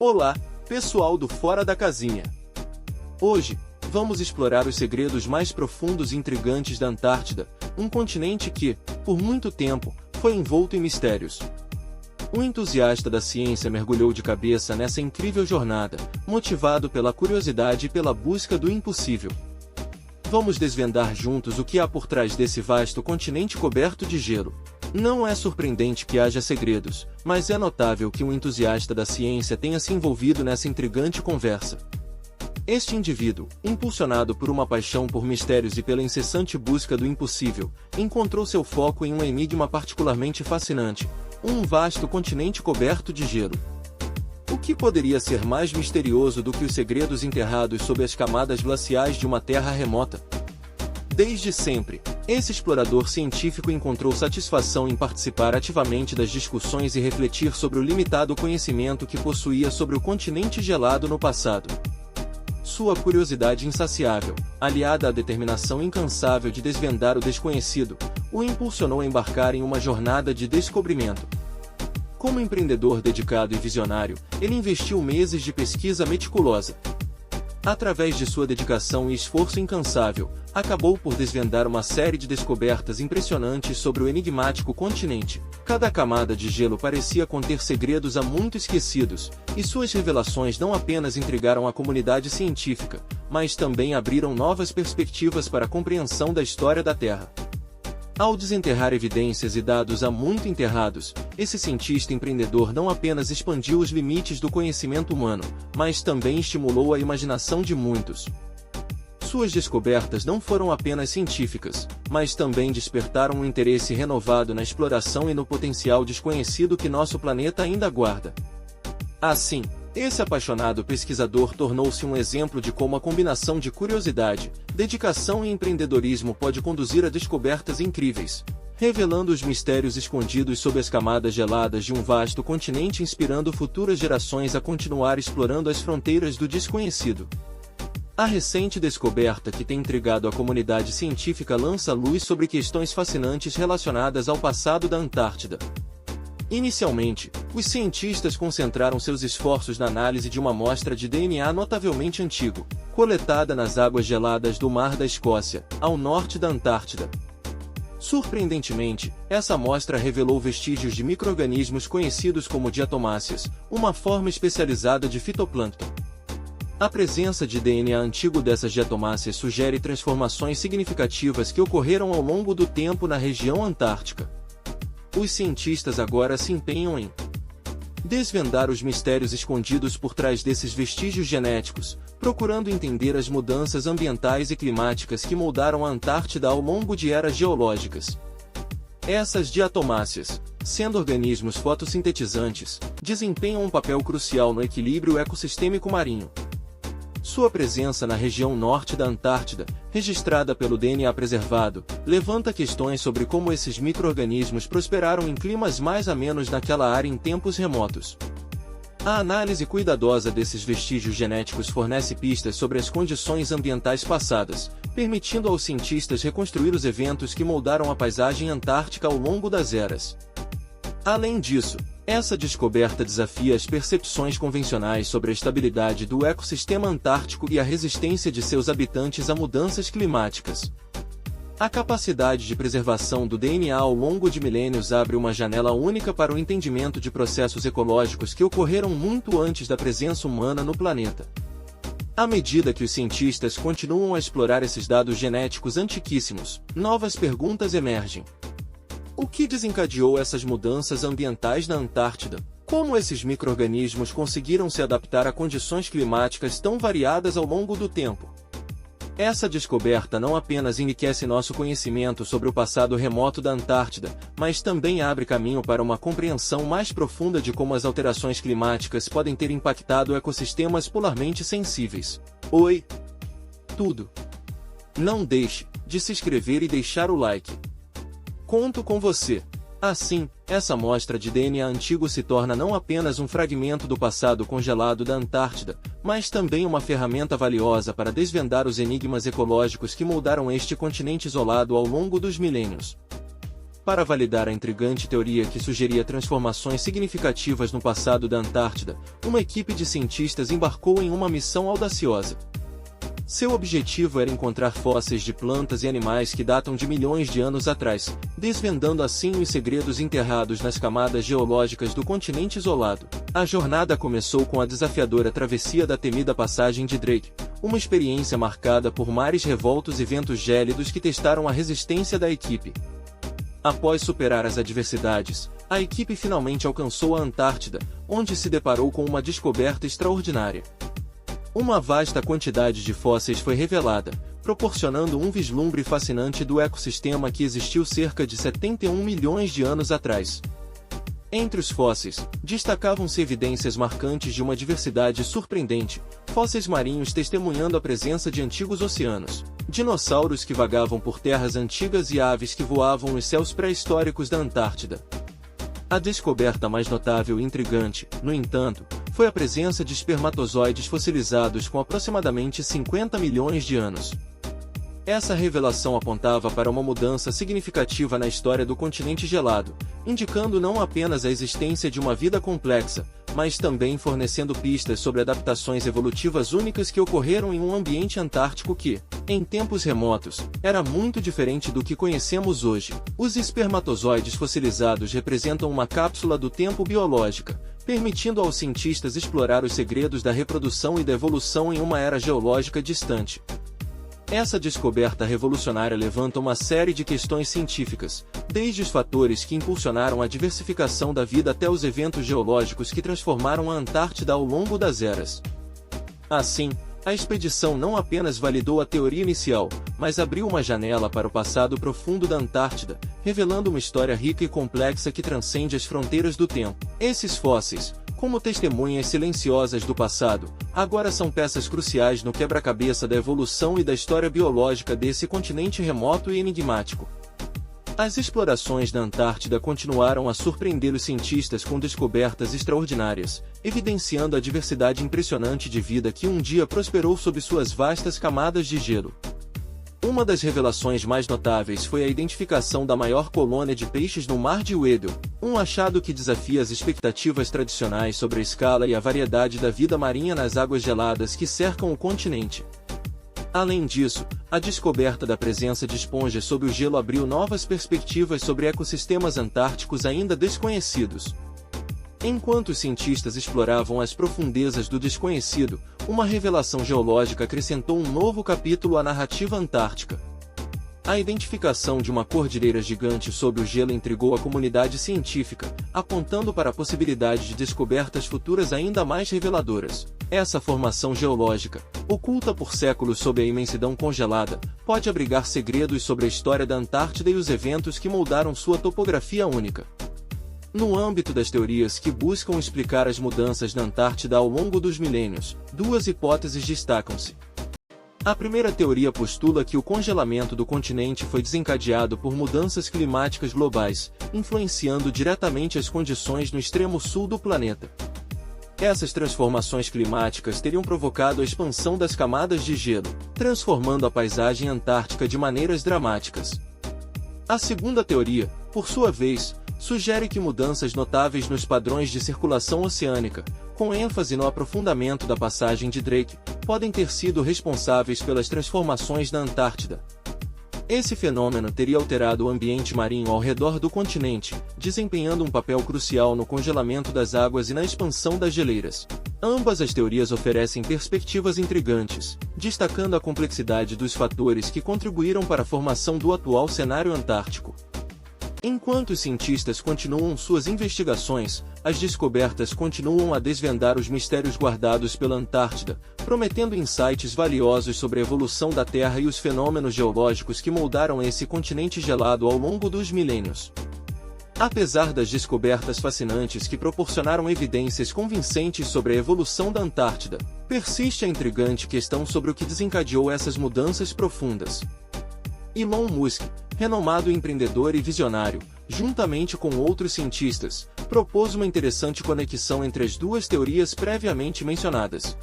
Olá, pessoal do Fora da Casinha! Hoje, vamos explorar os segredos mais profundos e intrigantes da Antártida, um continente que, por muito tempo, foi envolto em mistérios. Um entusiasta da ciência mergulhou de cabeça nessa incrível jornada, motivado pela curiosidade e pela busca do impossível. Vamos desvendar juntos o que há por trás desse vasto continente coberto de gelo. Não é surpreendente que haja segredos, mas é notável que um entusiasta da ciência tenha se envolvido nessa intrigante conversa. Este indivíduo, impulsionado por uma paixão por mistérios e pela incessante busca do impossível, encontrou seu foco em um enigma particularmente fascinante: um vasto continente coberto de gelo. O que poderia ser mais misterioso do que os segredos enterrados sob as camadas glaciais de uma terra remota? Desde sempre, esse explorador científico encontrou satisfação em participar ativamente das discussões e refletir sobre o limitado conhecimento que possuía sobre o continente gelado no passado. Sua curiosidade insaciável, aliada à determinação incansável de desvendar o desconhecido, o impulsionou a embarcar em uma jornada de descobrimento. Como empreendedor dedicado e visionário, ele investiu meses de pesquisa meticulosa. Através de sua dedicação e esforço incansável, acabou por desvendar uma série de descobertas impressionantes sobre o enigmático continente. Cada camada de gelo parecia conter segredos há muito esquecidos, e suas revelações não apenas intrigaram a comunidade científica, mas também abriram novas perspectivas para a compreensão da história da Terra. Ao desenterrar evidências e dados há muito enterrados, esse cientista empreendedor não apenas expandiu os limites do conhecimento humano, mas também estimulou a imaginação de muitos. Suas descobertas não foram apenas científicas, mas também despertaram um interesse renovado na exploração e no potencial desconhecido que nosso planeta ainda guarda. Assim, esse apaixonado pesquisador tornou-se um exemplo de como a combinação de curiosidade, dedicação e empreendedorismo pode conduzir a descobertas incríveis, revelando os mistérios escondidos sob as camadas geladas de um vasto continente, inspirando futuras gerações a continuar explorando as fronteiras do desconhecido. A recente descoberta que tem intrigado a comunidade científica lança luz sobre questões fascinantes relacionadas ao passado da Antártida. Inicialmente, os cientistas concentraram seus esforços na análise de uma amostra de DNA notavelmente antigo, coletada nas águas geladas do Mar da Escócia, ao norte da Antártida. Surpreendentemente, essa amostra revelou vestígios de micro-organismos conhecidos como diatomáceas, uma forma especializada de fitoplâncton. A presença de DNA antigo dessas diatomáceas sugere transformações significativas que ocorreram ao longo do tempo na região antártica. Os cientistas agora se empenham em desvendar os mistérios escondidos por trás desses vestígios genéticos, procurando entender as mudanças ambientais e climáticas que moldaram a Antártida ao longo de eras geológicas. Essas diatomáceas, sendo organismos fotossintetizantes, desempenham um papel crucial no equilíbrio ecossistêmico marinho. Sua presença na região norte da Antártida, registrada pelo DNA preservado, levanta questões sobre como esses micro-organismos prosperaram em climas mais amenos naquela área em tempos remotos. A análise cuidadosa desses vestígios genéticos fornece pistas sobre as condições ambientais passadas, permitindo aos cientistas reconstruir os eventos que moldaram a paisagem antártica ao longo das eras. Além disso, essa descoberta desafia as percepções convencionais sobre a estabilidade do ecossistema antártico e a resistência de seus habitantes a mudanças climáticas. A capacidade de preservação do DNA ao longo de milênios abre uma janela única para o entendimento de processos ecológicos que ocorreram muito antes da presença humana no planeta. À medida que os cientistas continuam a explorar esses dados genéticos antiquíssimos, novas perguntas emergem. O que desencadeou essas mudanças ambientais na Antártida? Como esses micro-organismos conseguiram se adaptar a condições climáticas tão variadas ao longo do tempo? Essa descoberta não apenas enriquece nosso conhecimento sobre o passado remoto da Antártida, mas também abre caminho para uma compreensão mais profunda de como as alterações climáticas podem ter impactado ecossistemas polarmente sensíveis. Oi! Tudo! Não deixe de se inscrever e deixar o like. Conto com você! Assim, essa amostra de DNA antigo se torna não apenas um fragmento do passado congelado da Antártida, mas também uma ferramenta valiosa para desvendar os enigmas ecológicos que moldaram este continente isolado ao longo dos milênios. Para validar a intrigante teoria que sugeria transformações significativas no passado da Antártida, uma equipe de cientistas embarcou em uma missão audaciosa. Seu objetivo era encontrar fósseis de plantas e animais que datam de milhões de anos atrás, desvendando assim os segredos enterrados nas camadas geológicas do continente isolado. A jornada começou com a desafiadora travessia da temida passagem de Drake, uma experiência marcada por mares revoltos e ventos gélidos que testaram a resistência da equipe. Após superar as adversidades, a equipe finalmente alcançou a Antártida, onde se deparou com uma descoberta extraordinária. Uma vasta quantidade de fósseis foi revelada, proporcionando um vislumbre fascinante do ecossistema que existiu cerca de 71 milhões de anos atrás. Entre os fósseis, destacavam-se evidências marcantes de uma diversidade surpreendente, fósseis marinhos testemunhando a presença de antigos oceanos, dinossauros que vagavam por terras antigas e aves que voavam nos céus pré-históricos da Antártida. A descoberta mais notável e intrigante, no entanto, foi a presença de espermatozoides fossilizados com aproximadamente 50 milhões de anos. Essa revelação apontava para uma mudança significativa na história do continente gelado, indicando não apenas a existência de uma vida complexa, mas também fornecendo pistas sobre adaptações evolutivas únicas que ocorreram em um ambiente antártico que, em tempos remotos, era muito diferente do que conhecemos hoje. Os espermatozoides fossilizados representam uma cápsula do tempo biológica, permitindo aos cientistas explorar os segredos da reprodução e da evolução em uma era geológica distante. Essa descoberta revolucionária levanta uma série de questões científicas, desde os fatores que impulsionaram a diversificação da vida até os eventos geológicos que transformaram a Antártida ao longo das eras. Assim, a expedição não apenas validou a teoria inicial, mas abriu uma janela para o passado profundo da Antártida, revelando uma história rica e complexa que transcende as fronteiras do tempo. Esses fósseis, como testemunhas silenciosas do passado, agora são peças cruciais no quebra-cabeça da evolução e da história biológica desse continente remoto e enigmático. As explorações da Antártida continuaram a surpreender os cientistas com descobertas extraordinárias, evidenciando a diversidade impressionante de vida que um dia prosperou sob suas vastas camadas de gelo. Uma das revelações mais notáveis foi a identificação da maior colônia de peixes no Mar de Weddell, um achado que desafia as expectativas tradicionais sobre a escala e a variedade da vida marinha nas águas geladas que cercam o continente. Além disso, a descoberta da presença de esponjas sob o gelo abriu novas perspectivas sobre ecossistemas antárticos ainda desconhecidos. Enquanto os cientistas exploravam as profundezas do desconhecido, uma revelação geológica acrescentou um novo capítulo à narrativa antártica. A identificação de uma cordilheira gigante sob o gelo intrigou a comunidade científica, apontando para a possibilidade de descobertas futuras ainda mais reveladoras. Essa formação geológica, oculta por séculos sob a imensidão congelada, pode abrigar segredos sobre a história da Antártida e os eventos que moldaram sua topografia única. No âmbito das teorias que buscam explicar as mudanças na Antártida ao longo dos milênios, duas hipóteses destacam-se. A primeira teoria postula que o congelamento do continente foi desencadeado por mudanças climáticas globais, influenciando diretamente as condições no extremo sul do planeta. Essas transformações climáticas teriam provocado a expansão das camadas de gelo, transformando a paisagem antártica de maneiras dramáticas. A segunda teoria, por sua vez, sugere que mudanças notáveis nos padrões de circulação oceânica, com ênfase no aprofundamento da passagem de Drake, podem ter sido responsáveis pelas transformações na Antártida. Esse fenômeno teria alterado o ambiente marinho ao redor do continente, desempenhando um papel crucial no congelamento das águas e na expansão das geleiras. Ambas as teorias oferecem perspectivas intrigantes, destacando a complexidade dos fatores que contribuíram para a formação do atual cenário antártico. Enquanto os cientistas continuam suas investigações, as descobertas continuam a desvendar os mistérios guardados pela Antártida, prometendo insights valiosos sobre a evolução da Terra e os fenômenos geológicos que moldaram esse continente gelado ao longo dos milênios. Apesar das descobertas fascinantes que proporcionaram evidências convincentes sobre a evolução da Antártida, persiste a intrigante questão sobre o que desencadeou essas mudanças profundas. Elon Musk, renomado empreendedor e visionário, juntamente com outros cientistas, propôs uma interessante conexão entre as duas teorias previamente mencionadas.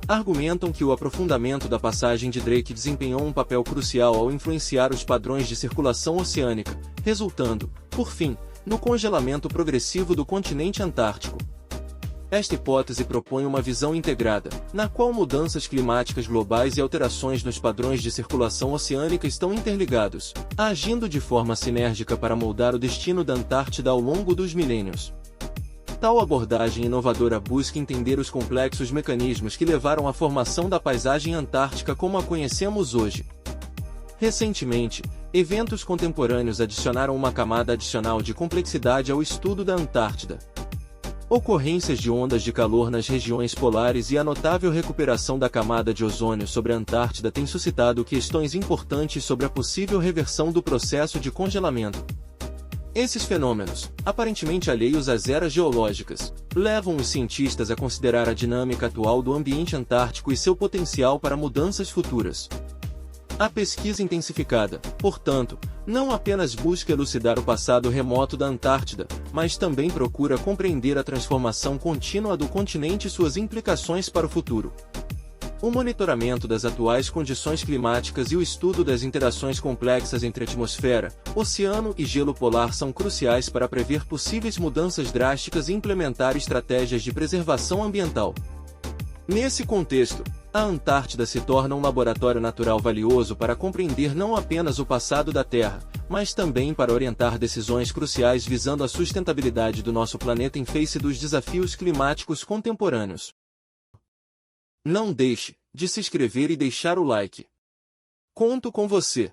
argumentam que o aprofundamento da passagem de Drake desempenhou um papel crucial ao influenciar os padrões de circulação oceânica, resultando, por fim, no congelamento progressivo do continente antártico. Esta hipótese propõe uma visão integrada, na qual mudanças climáticas globais e alterações nos padrões de circulação oceânica estão interligados, agindo de forma sinérgica para moldar o destino da Antártida ao longo dos milênios. Tal abordagem inovadora busca entender os complexos mecanismos que levaram à formação da paisagem antártica como a conhecemos hoje. Recentemente, eventos contemporâneos adicionaram uma camada adicional de complexidade ao estudo da Antártida. Ocorrências de ondas de calor nas regiões polares e a notável recuperação da camada de ozônio sobre a Antártida têm suscitado questões importantes sobre a possível reversão do processo de congelamento. Esses fenômenos, aparentemente alheios às eras geológicas, levam os cientistas a considerar a dinâmica atual do ambiente antártico e seu potencial para mudanças futuras. A pesquisa intensificada, portanto, não apenas busca elucidar o passado remoto da Antártida, mas também procura compreender a transformação contínua do continente e suas implicações para o futuro. O monitoramento das atuais condições climáticas e o estudo das interações complexas entre atmosfera, oceano e gelo polar são cruciais para prever possíveis mudanças drásticas e implementar estratégias de preservação ambiental. Nesse contexto, a Antártida se torna um laboratório natural valioso para compreender não apenas o passado da Terra, mas também para orientar decisões cruciais visando a sustentabilidade do nosso planeta em face dos desafios climáticos contemporâneos. Não deixe de se inscrever e deixar o like. Conto com você!